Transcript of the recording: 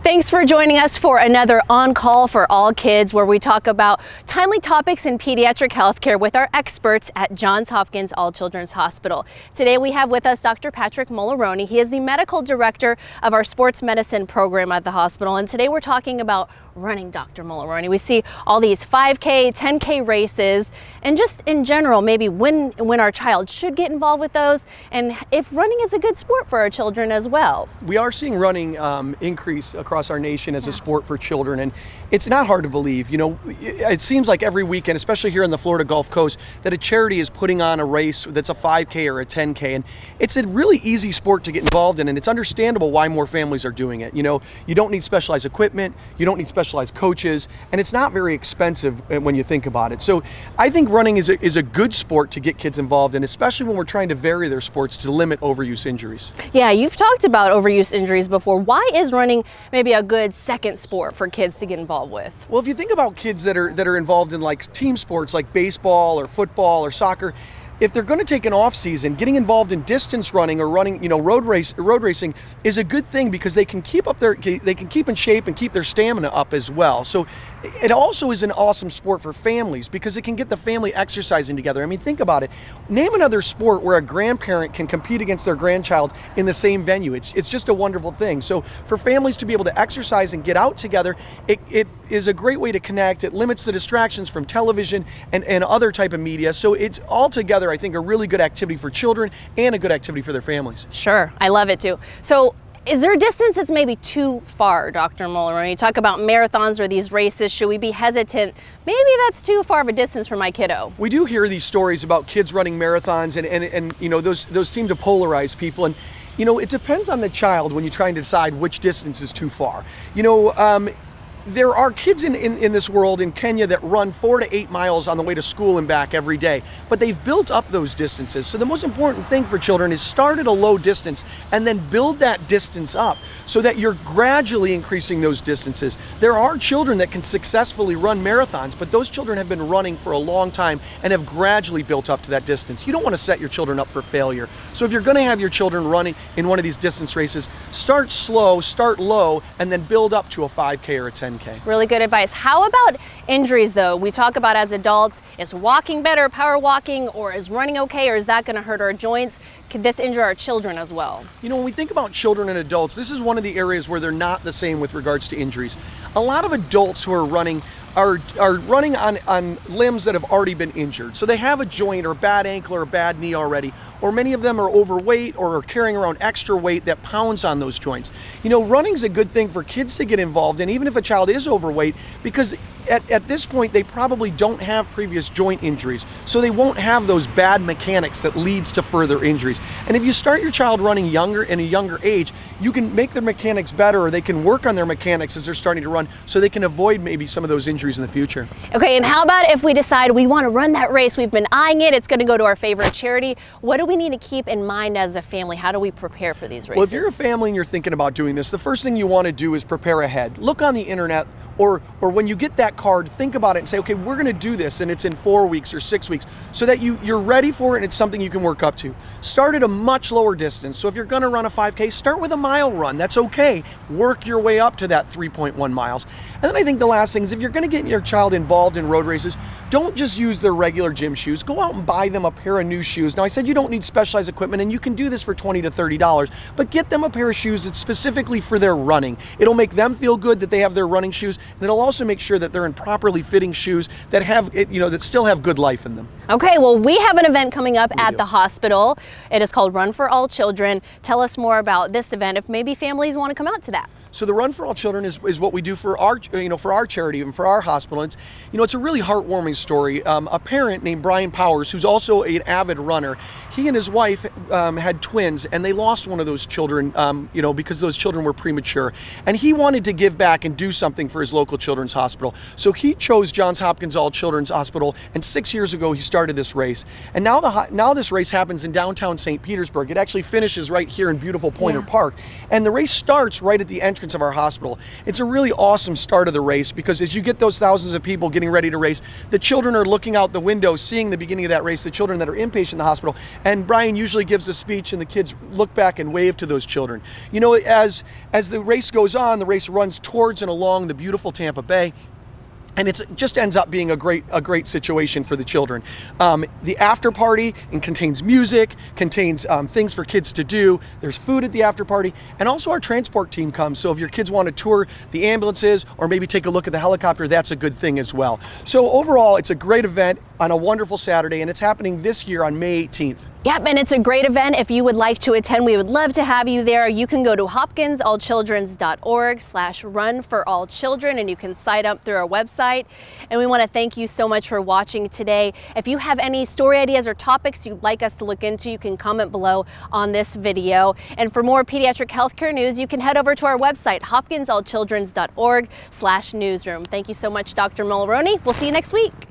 Thanks for joining us for another On Call for All Kids, where we talk about timely topics in pediatric healthcare with our experts at Johns Hopkins All Children's Hospital. Today we have with us Dr. Patrick Mularoni. He is the medical director of our sports medicine program at the hospital, and today we're talking about running, Dr. Mularoni. We see all these 5K, 10K races, and just in general, maybe when our child should get involved with those, and if running is a good sport for our children as well. We are seeing running increase across our nation as a sport for children, and it's not hard to believe. You know, it seems like every weekend, especially here in the Florida Gulf Coast, that a charity is putting on a race that's a 5K or a 10K, and it's a really easy sport to get involved in, and it's understandable why more families are doing it. You know, you don't need specialized equipment, you don't need specialized coaches, and it's not very expensive when you think about it. So I think running is a good sport to get kids involved in, especially when we're trying to vary their sports to limit overuse injuries. Yeah, you've talked about overuse injuries before. Why is running maybe a good second sport for kids to get involved with? Well, if you think about kids that are involved in like team sports like baseball or football or soccer, if they're going to take an off season, getting involved in distance running or running, road racing is a good thing, because they can keep in shape and keep their stamina up as well. So it also is an awesome sport for families because it can get the family exercising together. I mean, think about it. Name another sport where a grandparent can compete against their grandchild in the same venue. It's just a wonderful thing. So for families to be able to exercise and get out together, it is a great way to connect. It limits the distractions from television and other type of media. So it's altogether, I think, a really good activity for children and a good activity for their families. Sure, I love it too. So is there a distance that's maybe too far, Dr. Mularoni? You talk about marathons or these races. Should we be hesitant? Maybe that's too far of a distance for my kiddo. We do hear these stories about kids running marathons, and those seem to polarize people. And it depends on the child when you're trying to decide which distance is too far. There are kids in this world in Kenya that run 4 to 8 miles on the way to school and back every day, but they've built up those distances. So the most important thing for children is start at a low distance and then build that distance up so that you're gradually increasing those distances. There are children that can successfully run marathons, but those children have been running for a long time and have gradually built up to that distance. You don't want to set your children up for failure. So if you're going to have your children running in one of these distance races, start slow, start low, and then build up to a 5K or a 10K. Really good advice. How about injuries though? We talk about as adults, is walking better, power walking, or is running okay, or is that going to hurt our joints? Could this injure our children as well? When we think about children and adults, this is one of the areas where they're not the same with regards to injuries. A lot of adults who are running are running on limbs that have already been injured. So they have a joint or a bad ankle or a bad knee already, or many of them are overweight or are carrying around extra weight that pounds on those joints. Running's a good thing for kids to get involved in, even if a child is overweight, because at this point they probably don't have previous joint injuries, so they won't have those bad mechanics that leads to further injuries. And if you start your child running younger, in a younger age, you can make their mechanics better, or they can work on their mechanics as they're starting to run, so they can avoid maybe some of those injuries in the future. Okay, and how about if we decide we want to run that race, we've been eyeing it, it's going to go to our favorite charity. What do we need to keep in mind as a family? How do we prepare for these races? Well, if you're a family and you're thinking about doing this, the first thing you want to do is prepare ahead. Look on the internet, or when you get that card, think about it and say, okay, we're going to do this, and it's in 4 weeks or 6 weeks, so that you're ready for it and it's something you can work up to. Start at a much lower distance. So if you're going to run a 5K, start with a mile run. That's okay. Work your way up to that 3.1 miles. And then I think the last thing is, if you're going to get your child involved in road races, don't just use their regular gym shoes. Go out and buy them a pair of new shoes. Now, I said you don't need specialized equipment, and you can do this for $20 to $30, but get them a pair of shoes that's specifically for their running. It'll make them feel good that they have their running shoes, and it'll also make sure that they're in properly fitting shoes that have, that still have good life in them. Okay, well, we have an event coming up at the hospital. It is called Run for All Children. Tell us more about this event if maybe families want to come out to that. So the Run for All Children is what we do for our charity and for our hospital. It's a really heartwarming story. A parent named Brian Powers, who's also an avid runner, he and his wife had twins, and they lost one of those children, because those children were premature. And he wanted to give back and do something for his local children's hospital. So he chose Johns Hopkins All Children's Hospital, and 6 years ago he started this race. And now this race happens in downtown St. Petersburg. It actually finishes right here in beautiful Pointer Park, and the race starts right at the entrance entrance of our hospital. It's a really awesome start of the race because as you get those thousands of people getting ready to race, the children are looking out the window, seeing the beginning of that race, the children that are inpatient in the hospital, and Brian usually gives a speech and the kids look back and wave to those children. You know, as the race goes on, the race runs towards and along the beautiful Tampa Bay. And it just ends up being a great situation for the children. The after party contains music, contains things for kids to do. There's food at the after party, and also our transport team comes. So if your kids want to tour the ambulances or maybe take a look at the helicopter, that's a good thing as well. So overall, it's a great event on a wonderful Saturday, and it's happening this year on May 18th. Yep, and it's a great event. If you would like to attend, we would love to have you there. You can go to HopkinsAllChildren's.org/run-for-all-children, and you can sign up through our website. And we want to thank you so much for watching today. If you have any story ideas or topics you'd like us to look into, you can comment below on this video. And for more pediatric healthcare news, you can head over to our website, HopkinsAllChildren's.org/newsroom. Thank you so much, Dr. Mularoni. We'll see you next week.